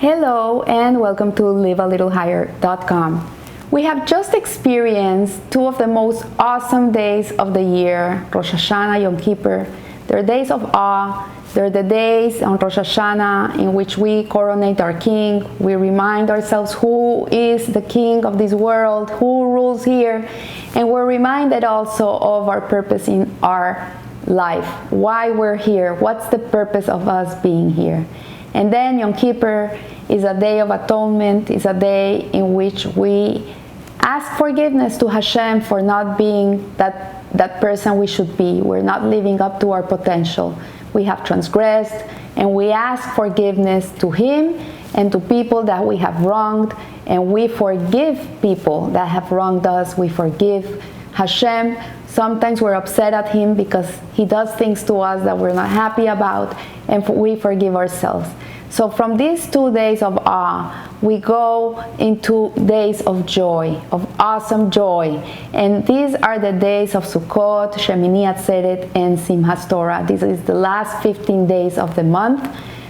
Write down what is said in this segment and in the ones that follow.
Hello and welcome to livealittlehigher.com. We have just experienced two of the most awesome days of the year, Rosh Hashanah, Yom Kippur. They're days of awe. They're the days on Rosh Hashanah in which we coronate our king. We remind ourselves who is the king of this world, who rules here. And we're reminded also of our purpose in our life, why we're here, what's the purpose of us being here. And then Yom Kippur is a day of atonement, is a day in which we ask forgiveness to Hashem for not being that person we should be. We're not living up to our potential. We have transgressed, and we ask forgiveness to Him and to people that we have wronged, and we forgive people that have wronged us. We forgive Hashem. Sometimes we're upset at Him because He does things to us that we're not happy about, and we forgive ourselves. So from these 2 days of awe, we go into days of joy, of awesome joy. And these are the days of Sukkoth, Shemini Atzeret, and Simchas Torah. This is the last 15 days of the month,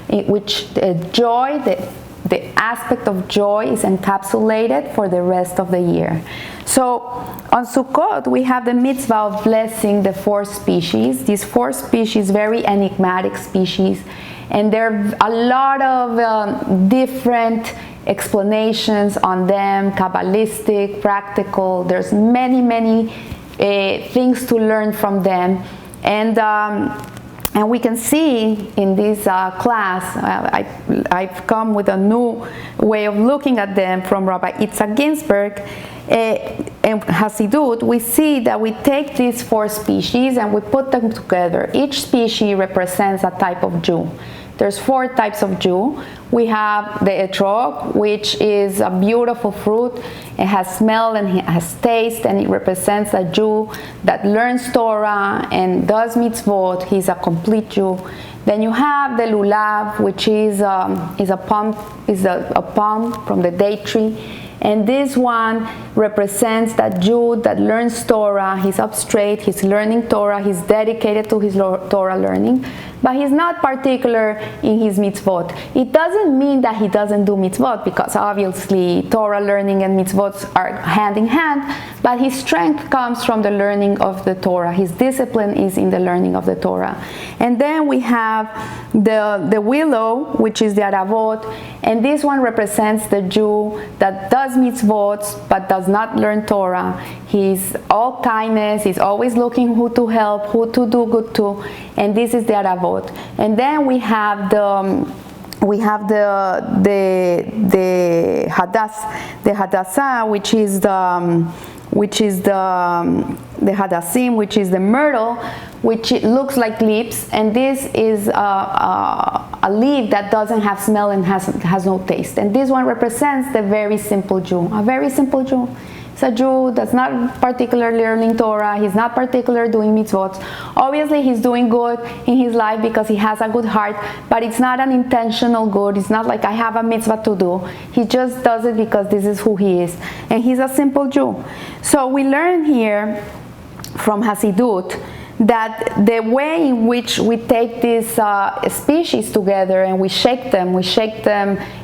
in which the joy, the aspect of joy is encapsulated for the rest of the year. So on Sukkoth, we have the mitzvah of blessing the 4 species. These 4 species, very enigmatic species, and there are a lot of different explanations on them, Kabbalistic, practical. There's many things to learn from them. And we can see in this class, I've come with a new way of looking at them from Rabbi Itzhak Ginsburg and Hasidut. We see that we take these 4 species and we put them together. Each species represents a type of Jew. There's 4 types of Jew. We have the etrog, which is a beautiful fruit. It has smell and it has taste, and it represents a Jew that learns Torah and does mitzvot. He's a complete Jew. Then you have the lulav, which is a palm from the date tree. And this one represents that Jew that learns Torah. He's up straight, he's learning Torah, he's dedicated to his Torah learning, but he's not particular in his mitzvot. It doesn't mean that he doesn't do mitzvot, because obviously Torah learning and mitzvot are hand in hand, but his strength comes from the learning of the Torah. His discipline is in the learning of the Torah. And then we have the willow, which is the aravot, and this one represents the Jew that does mitzvot but does not learn Torah. He's all kindness, he's always looking who to help, who to do good to, and this is the aravot. And then we have the hadassah, which is the hadassim, which is the myrtle, which it looks like leaves, and this is a leaf that doesn't have smell and has no taste. And this one represents the very simple Jew, a very simple Jew. It's a Jew that's not particularly learning Torah, he's not particularly doing mitzvot. Obviously he's doing good in his life because he has a good heart, but it's not an intentional good. It's not like I have a mitzvah to do. He just does it because this is who he is. And he's a simple Jew. So we learn here from Hasidut that the way in which we take these species together and we shake them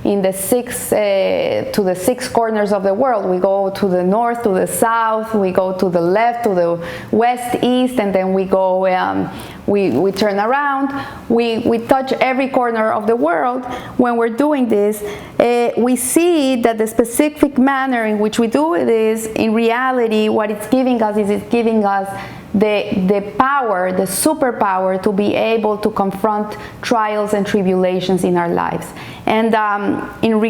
in the 6 corners of the world. We go to the north, to the south, we go to the left, to the west, east, and then we go, we turn around, we touch every corner of the world. When we're doing this, we see that the specific manner in which we do it is, in reality, what it's giving us is it's giving us the power, the superpower to be able to confront trials and tribulations in our lives. And in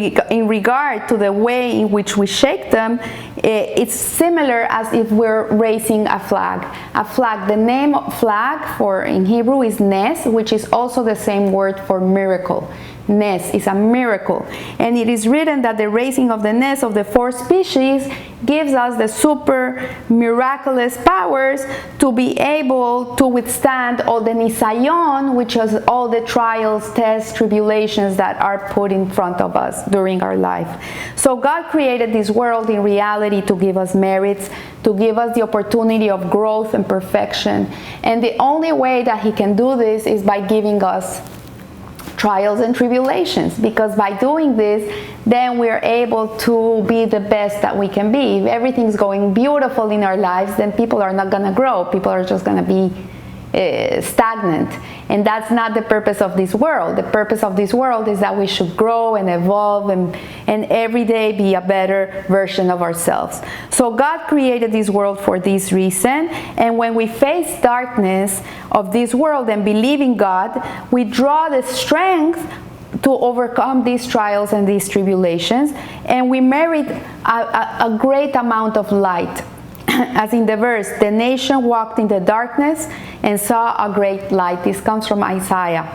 regard to the way in which we shake them, it's similar as if we're raising a flag. A flag, the name flag for in Hebrew is nes, which is also the same word for miracle. Nes is a miracle, and it is written that the raising of the nes of the 4 species gives us the super miraculous powers to be able to withstand all the nisayon, which is all the trials, tests, tribulations that are put in front of us during our life. So God created this world in reality to give us merits, to give us the opportunity of growth and perfection, and the only way that He can do this is by giving us trials and tribulations, because by doing this, then we're able to be the best that we can be. If everything's going beautiful in our lives, then people are not going to grow. People are just going to be stagnant, and that's not the purpose of this world. The purpose of this world is that we should grow and evolve and every day be a better version of ourselves. So God created this world for this reason, and when we face darkness of this world and believe in God, we draw the strength to overcome these trials and these tribulations, and we merit a great amount of light. As in the verse, the nation walked in the darkness and saw a great light. This comes from Isaiah.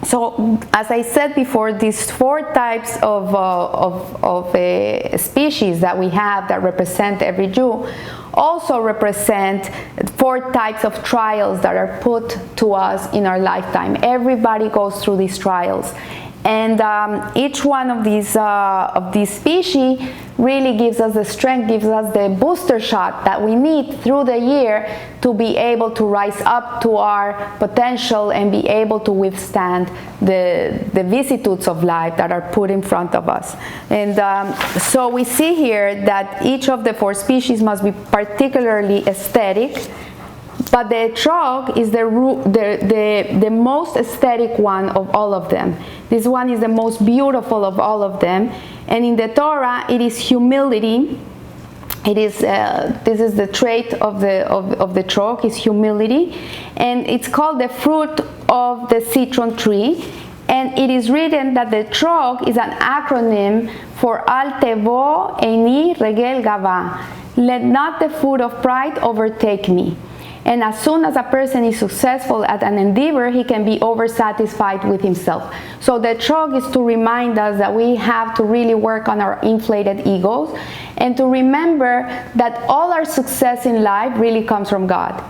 So, as I said before, these 4 types of species that we have that represent every Jew also represent 4 types of trials that are put to us in our lifetime. Everybody goes through these trials. And each one of these species really gives us the strength, gives us the booster shot that we need through the year to be able to rise up to our potential and be able to withstand the vicissitudes of life that are put in front of us. And so we see here that each of the 4 species must be particularly aesthetic. But the etrog is the most aesthetic one of all of them. This one is the most beautiful of all of them. And in the Torah, it is humility. It is this is the trait of the etrog, is humility, and it's called the fruit of the citron tree. And it is written that the etrog is an acronym for Al Tevo Eini Regel Gava. Let not the foot of pride overtake me. And as soon as a person is successful at an endeavor, he can be oversatisfied with himself. So the etrog is to remind us that we have to really work on our inflated egos and to remember that all our success in life really comes from God.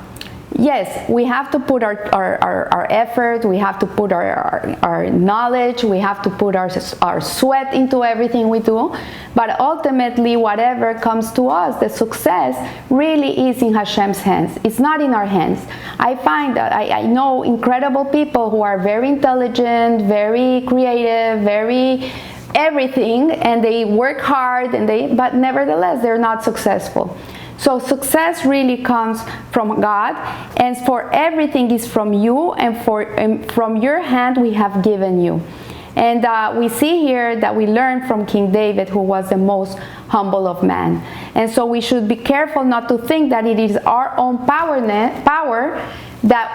Yes, we have to put our effort, we have to put our knowledge, we have to put our sweat into everything we do, but ultimately whatever comes to us, the success really is in Hashem's hands. It's not in our hands. I find that I know incredible people who are very intelligent, very creative, very everything, and they work hard, but nevertheless they're not successful. So success really comes from God, and for everything is from you, and from your hand we have given you. And we see here that we learn from King David, who was the most humble of man. And so we should be careful not to think that it is our own power that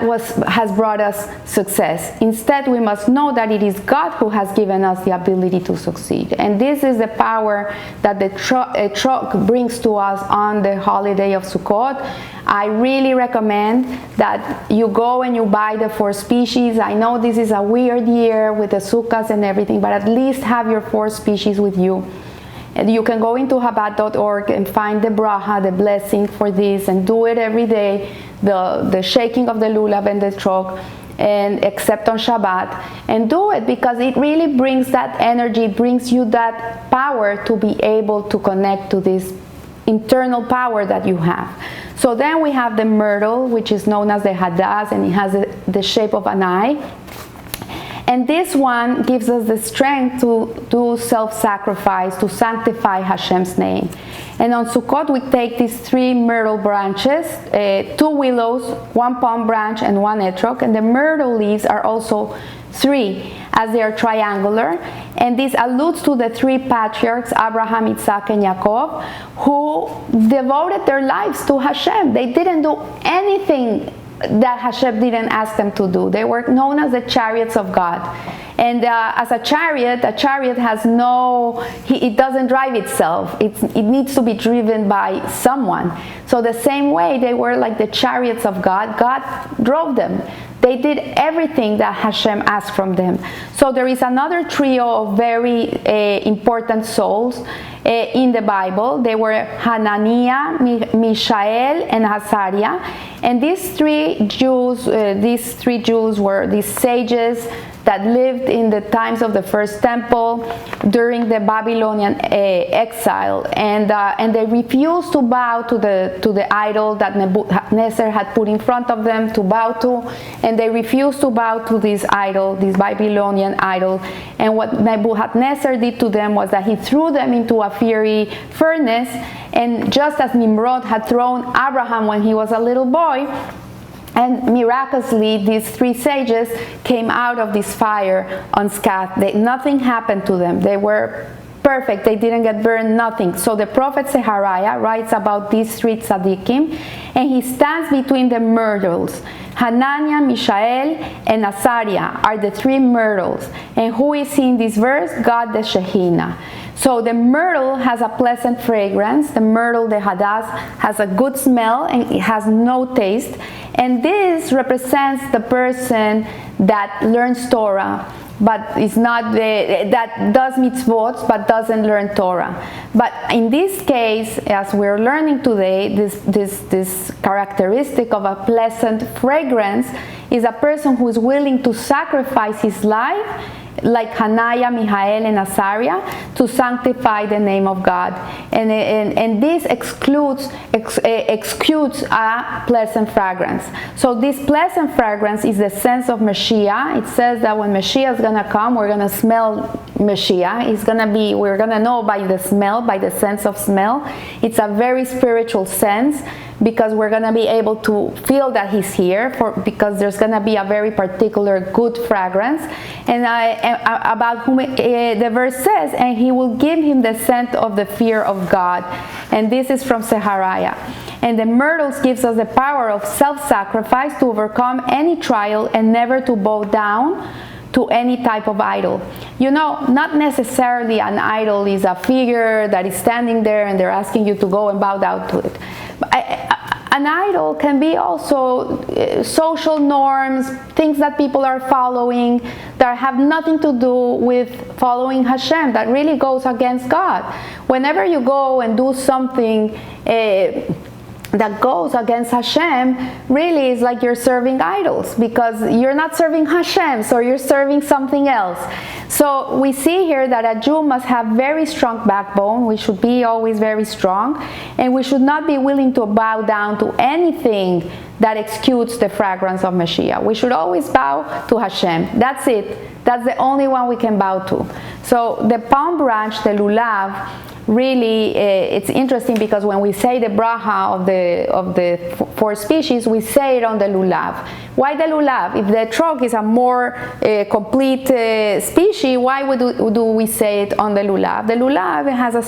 has brought us success. Instead, we must know that it is God who has given us the ability to succeed. And this is the power that the etrog brings to us on the holiday of Sukkoth. I really recommend that you go and you buy the 4 species. I know this is a weird year with the sukkahs and everything, but at least have your 4 species with you. And you can go into Chabad.org and find the bracha, the blessing for this, and do it every day, the shaking of the lulav and the etrog, and except on Shabbat, and do it because it really brings that energy, it brings you that power to be able to connect to this internal power that you have. So then we have the myrtle, which is known as the Hadass, and it has the shape of an eye. And this one gives us the strength to do self-sacrifice, to sanctify Hashem's name. And on Sukkot, we take these 3 myrtle branches, 2 willows, 1 palm branch, and 1 etrog. And the myrtle leaves are also 3, as they are triangular. And this alludes to the 3 patriarchs, Abraham, Isaac, and Jacob, who devoted their lives to Hashem. They didn't do anything that Hashem didn't ask them to do. They were known as the chariots of God. And as a chariot has it doesn't drive itself. It needs to be driven by someone. So the same way, they were like the chariots of God. God drove them. They did everything that Hashem asked from them. So there is another trio of very important souls, in the Bible. They were Hananiah, Mishael, and Azariah. And these three Jews were these sages that lived in the times of the first temple during the Babylonian exile, and they refused to bow to the idol that Nebuchadnezzar had put in front of them to bow to, and they refused to bow to this idol, this Babylonian idol. And what Nebuchadnezzar did to them was that he threw them into a fiery furnace, and just as Nimrod had thrown Abraham when he was a little boy, and miraculously, these three sages came out of this fire unscathed. Nothing happened to them. They were perfect. They didn't get burned, nothing. So the prophet Zechariah writes about these three tzaddikim, and he stands between the myrtles. Hananiah, Mishael, and Azariah are the three myrtles. And who is in this verse? God the Shekinah. So the myrtle has a pleasant fragrance. The myrtle, the hadass, has a good smell and it has no taste. And this represents the person that learns Torah, but is not that does mitzvot but doesn't learn Torah. But in this case, as we're learning today, this characteristic of a pleasant fragrance is a person who is willing to sacrifice his life, like Hananiah, Mishael, and Azariah, to sanctify the name of God. And this excludes a pleasant fragrance. So this pleasant fragrance is the sense of Mashiach. It says that when Mashiach is going to come, we're going to smell Mashiach. We're going to know by the smell, by the sense of smell. It's a very spiritual sense, because we're going to be able to feel that he's here, because there's going to be a very particular good fragrance. And about whom the verse says, and he will give him the scent of the fear of God. And this is from Zechariah. And the myrtles gives us the power of self-sacrifice to overcome any trial and never to bow down to any type of idol. You know, not necessarily an idol is a figure that is standing there and they're asking you to go and bow down to it. An idol can be also social norms, things that people are following that have nothing to do with following Hashem, that really goes against God. Whenever you go and do something that goes against Hashem, really is like you're serving idols, because you're not serving Hashem, so you're serving something else. So we see here that a Jew must have very strong backbone. We should be always very strong, and we should not be willing to bow down to anything that exudes the fragrance of Mashiach. We should always bow to Hashem. That's it. That's the only one we can bow to. So the palm branch, the lulav, really, it's interesting, because when we say the bracha of the four species, we say it on the lulav. Why the lulav? If the trog is a more complete species, why do we say it on the lulav? The lulav has is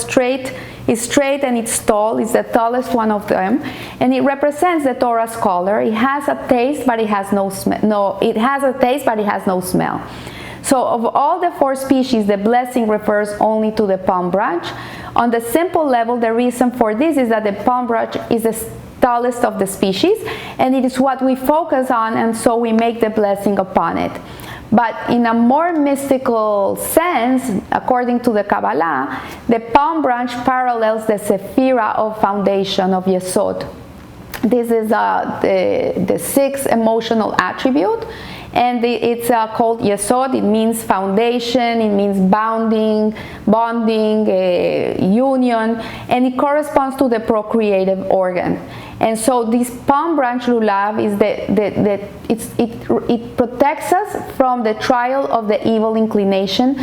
straight and it's tall. It's the tallest one of them, and it represents the Torah's color. It has a taste, but it has no smell. It has a taste, but it has no smell. So of all the four species, the blessing refers only to the palm branch. On the simple level, the reason for this is that the palm branch is the tallest of the species, and it is what we focus on, and so we make the blessing upon it. But in a more mystical sense, according to the Kabbalah, the palm branch parallels the sephira of foundation of Yesod. This is the sixth emotional attribute. And it's called Yesod. It means foundation, it means bonding, union, and it corresponds to the procreative organ. And so this palm branch lulav is it protects us from the trial of the evil inclination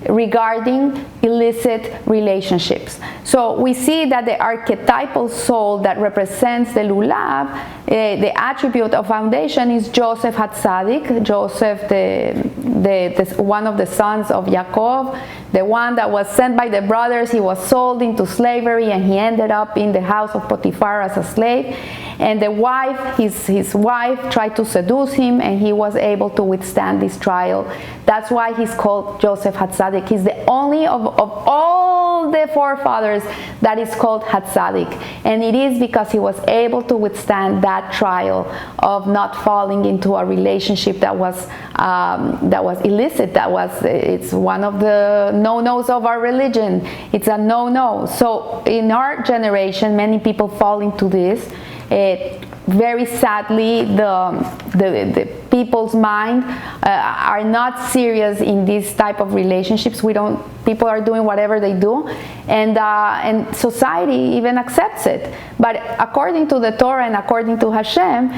regarding illicit relationships. So we see that the archetypal soul that represents the lulav, the attribute of foundation, is Joseph HaTzadik, Joseph, the one of the sons of Yaakov, the one that was sent by the brothers. He was sold into slavery, and he ended up in the house of Potiphar as a slave. And the wife, his wife, tried to seduce him, and he was able to withstand this trial. That's why he's called Joseph HaTzadik. He's the only of all all the forefathers that is called Hatzadik. And it is because he was able to withstand that trial of not falling into a relationship that was illicit. It's one of the no-nos of our religion. It's a no-no. So in our generation, many people fall into this. Very sadly, the people's mind are not serious in this type of relationships. People are doing whatever they do, and society even accepts it. But according to the Torah and according to Hashem,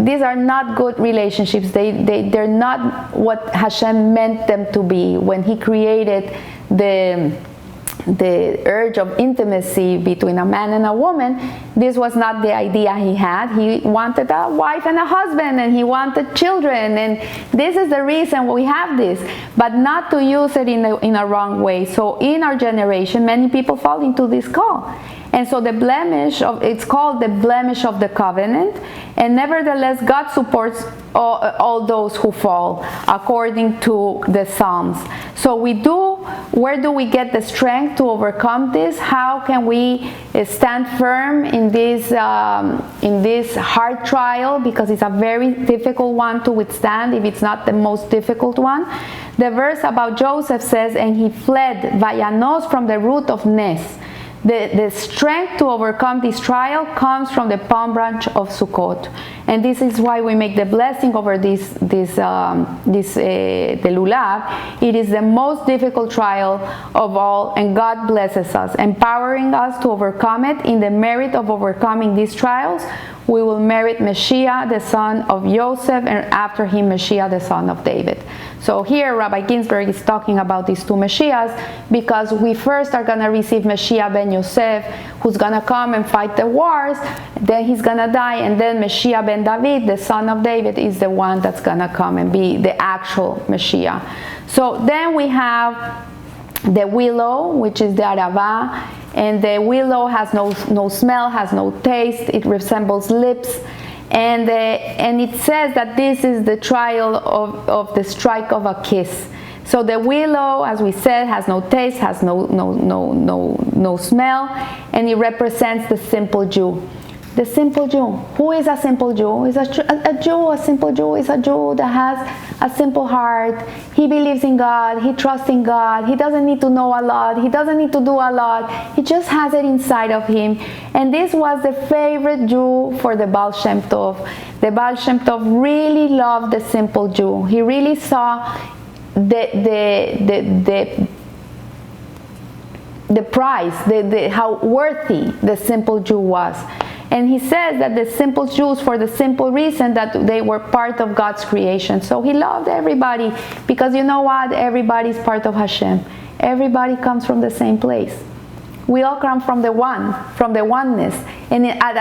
these are not good relationships. They're not what Hashem meant them to be when He created the urge of intimacy between a man and a woman. This was not the idea he had. He wanted a wife and a husband, and he wanted children, and this is the reason we have this, but not to use it in a wrong way. So in our generation, many people fall into this call. And so it's called the blemish of the covenant, and nevertheless God supports all those who fall according to the Psalms. So where do we get the strength to overcome this? How can we stand firm in this hard trial, because it's a very difficult one to withstand, if it's not the most difficult one? The verse about Joseph says, and he fled Vayanos from the root of Nes. The strength to overcome this trial comes from the palm branch of Sukkoth, and this is why we make the blessing over the lulav. It is the most difficult trial of all, and God blesses us, empowering us to overcome it. In the merit of overcoming these trials, we will merit Mashiach, the son of Joseph, and after him Mashiach, the son of David. So here Rabbi Ginsburg is talking about these two Mashiachs, because we first are going to receive Mashiach ben Yosef, who's going to come and fight the wars, then he's going to die, and then Mashiach ben David, the son of David, is the one that's going to come and be the actual Mashiach. So then we have the willow, which is the arava, and the willow has no smell, has no taste, it resembles lips. And it says that this is the trial of the strike of a kiss. So the willow, as we said, has no taste, has no smell, and it represents the simple Jew. The simple Jew. Who is a simple Jew? Is a simple Jew is a Jew that has a simple heart. He believes in God. He trusts in God. He doesn't need to know a lot. He doesn't need to do a lot. He just has it inside of him. And this was the favorite Jew for the Baal Shem Tov. The Baal Shem Tov really loved the simple Jew. He really saw the price, how worthy the simple Jew was. And he says that the simple Jews, for the simple reason that they were part of God's creation. So he loved everybody, because you know what? Everybody's part of Hashem. Everybody comes from the same place. We all come from the oneness. And at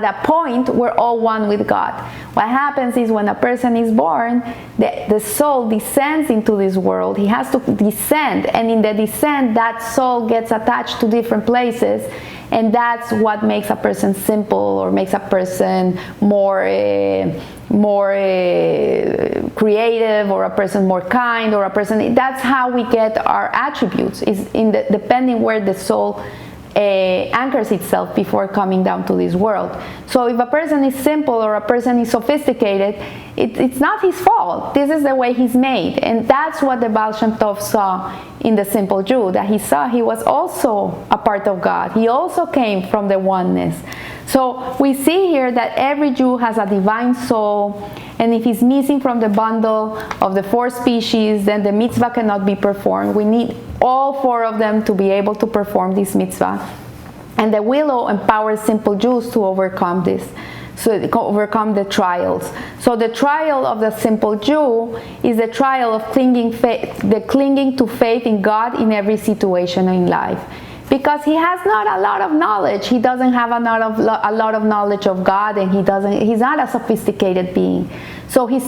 a point, we're all one with God. What happens is when a person is born, the soul descends into this world. He has to descend. And in the descent, that soul gets attached to different places. And that's what makes a person simple, or makes a person more creative, or a person more kind, or a person. That's how we get our attributes, is depending where the soul anchors itself before coming down to this world. So if a person is simple or a person is sophisticated, it's not his fault. This is the way he's made. And that's what the Baal Shem Tov saw in the simple Jew, that he saw he was also a part of God. He also came from the oneness. So we see here that every Jew has a divine soul, and if he's missing from the bundle of the four species, then the mitzvah cannot be performed. We need all four of them to be able to perform this mitzvah. And the willow empowers simple Jews to overcome this, so they overcome the trials. So the trial of the simple Jew is the trial of clinging to faith in God in every situation in life. Because he has not a lot of knowledge. He doesn't have a lot of knowledge of God, and he's not a sophisticated being. So his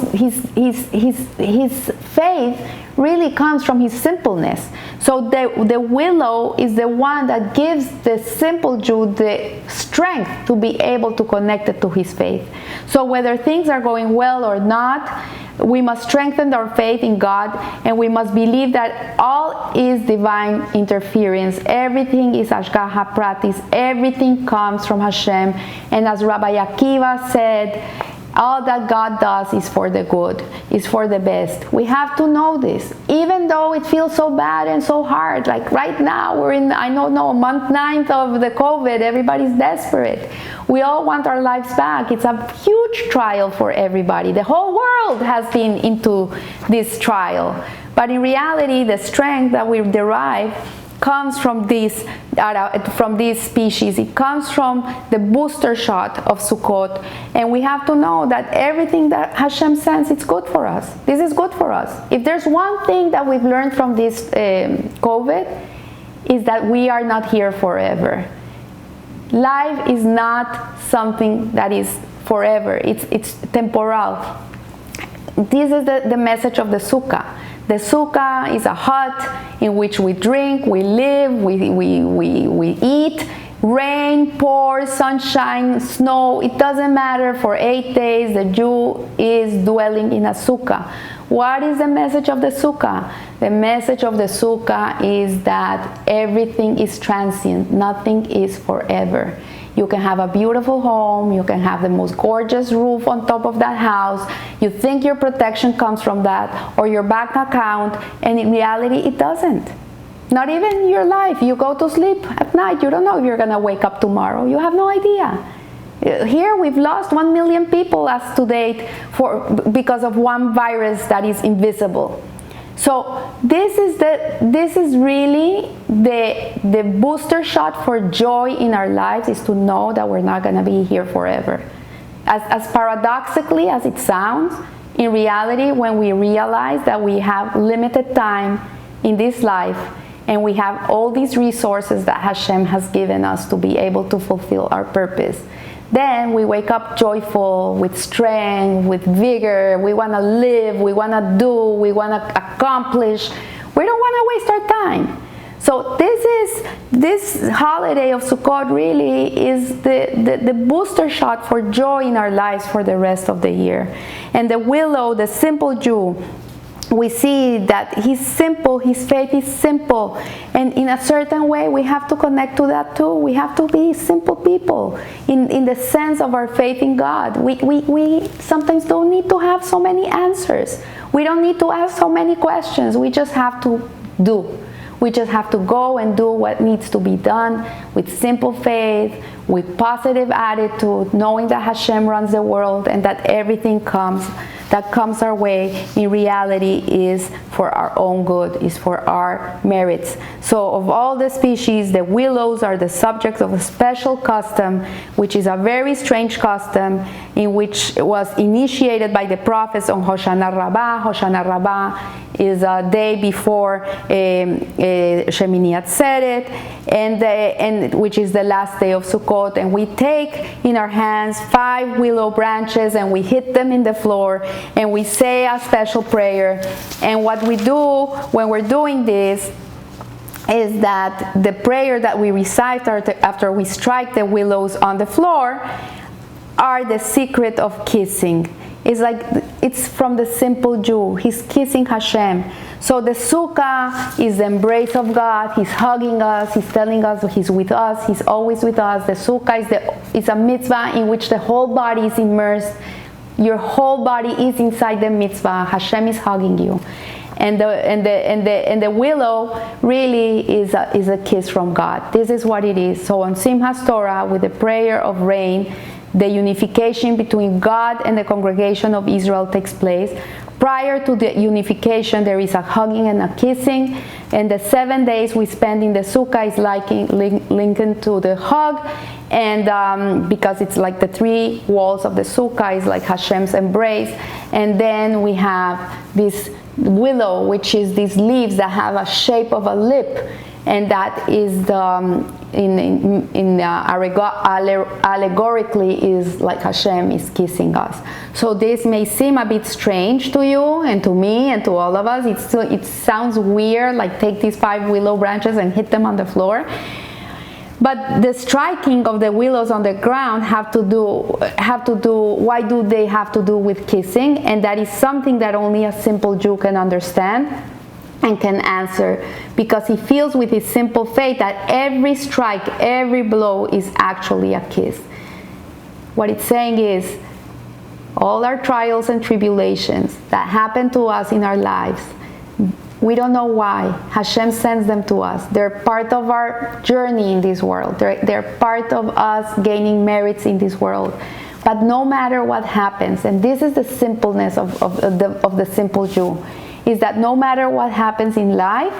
faith really comes from his simpleness. So the willow is the one that gives the simple Jew the strength to be able to connect it to his faith. So whether things are going well or not, we must strengthen our faith in God, and we must believe that all is divine interference. Everything is Hashgacha Pratis. Everything comes from Hashem. And as Rabbi Akiva said, all that God does is for the good, is for the best. We have to know this, even though it feels so bad and so hard. Like right now, we're in, I don't know, month 9th of the COVID. Everybody's desperate. We all want our lives back. It's a huge trial for everybody. The whole world has been into this trial. But in reality, the strength that we derive comes from this species. It comes from the booster shot of Sukkoth, and we have to know that everything that Hashem sends, it's good for us. This is good for us. If there's one thing that we've learned from this COVID, is that we are not here forever. Life is not something that is forever. It's temporal. This is the message of the Sukkah. The sukkah is a hut in which we drink, we live, we eat. Rain, pours, sunshine, snow, it doesn't matter. For 8 days, the Jew is dwelling in a sukkah. What is the message of the sukkah? The message of the sukkah is that everything is transient. Nothing is forever. You can have a beautiful home, you can have the most gorgeous roof on top of that house, you think your protection comes from that, or your bank account, and in reality it doesn't. Not even your life. You go to sleep at night, you don't know if you're going to wake up tomorrow. You have no idea. Here we've lost 1 million people as to date because of one virus that is invisible. So this is really the booster shot for joy in our lives, is to know that we're not going to be here forever. As paradoxically as it sounds, in reality, when we realize that we have limited time in this life and we have all these resources that Hashem has given us to be able to fulfill our purpose, then we wake up joyful, with strength, with vigor. We want to live, we want to do, we want to accomplish. We don't want to waste our time. So this holiday of Sukkot really is the booster shot for joy in our lives for the rest of the year. And the willow, the simple Jew, we see that he's simple, his faith is simple, and in a certain way we have to connect to that too. We have to be simple people in the sense of our faith in God. We sometimes don't need to have so many answers. We don't need to ask so many questions. We just have to do. We just have to go and do what needs to be done with simple faith, with positive attitude, knowing that Hashem runs the world and that everything that comes our way in reality is for our own good, is for our merits. So of all the species, the willows are the subject of a special custom, which is a very strange custom, in which it was initiated by the prophets on Hoshana Rabbah. Hoshana Rabbah is a day before Shemini Atzeret, and which is the last day of Sukkot. And we take in our hands 5 willow branches and we hit them in the floor and we say a special prayer. And what we do when we're doing this is that the prayer that we recite after we strike the willows on the floor are the secret of kissing. It's from the simple Jew. He's kissing Hashem. So the sukkah is the embrace of God. He's hugging us. He's telling us He's with us. He's always with us. The sukkah is a mitzvah in which the whole body is immersed. Your whole body is inside the mitzvah. Hashem is hugging you. And the willow really is a kiss from God. This is what it is. So on Simchas Torah, with the prayer of rain, the unification between God and the congregation of Israel takes place. Prior to the unification, there is a hugging and a kissing, and the 7 days we spend in the sukkah is linked to the hug, and because it's like the 3 walls of the sukkah is like Hashem's embrace. And then we have this willow, which is these leaves that have a shape of a lip, and that is allegorically is like Hashem is kissing us. So this may seem a bit strange to you and to me and to all of us. It sounds weird, like take these 5 willow branches and hit them on the floor. But the striking of the willows on the ground have to do, why do they have to do with kissing? And that is something that only a simple Jew can understand and can answer, because he feels with his simple faith that every strike, every blow is actually a kiss. What it's saying is, all our trials and tribulations that happen to us in our lives, we don't know why. Hashem sends them to us. They're part of our journey in this world. They're part of us gaining merits in this world. But no matter what happens, and this is the simpleness of the simple Jew, is that no matter what happens in life,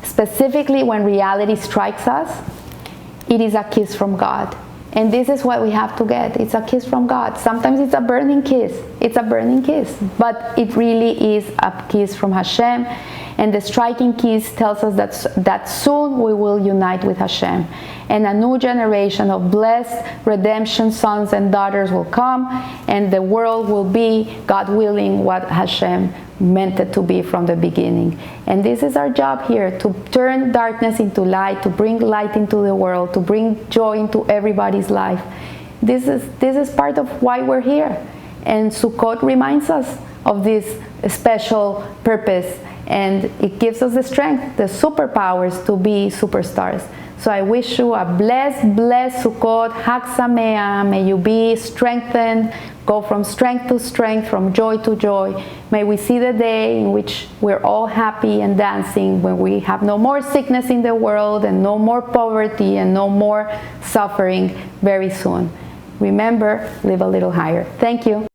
specifically when reality strikes us, it is a kiss from God. And this is what we have to get. It's a kiss from God. Sometimes it's a burning kiss. It's a burning kiss. But it really is a kiss from Hashem. And the striking kiss tells us that soon we will unite with Hashem. And a new generation of blessed redemption sons and daughters will come. And the world will be, God willing, what Hashem meant it to be from the beginning. And this is our job here, to turn darkness into light, to bring light into the world, to bring joy into everybody's life. This is part of why we're here. And Sukkoth reminds us of this special purpose, and it gives us the strength, the superpowers to be superstars. So I wish you a blessed Sukkoth, Hag Sameach. May you be strengthened, go from strength to strength, from joy to joy. May we see the day in which we're all happy and dancing, when we have no more sickness in the world and no more poverty and no more suffering very soon. Remember, live a little higher. Thank you.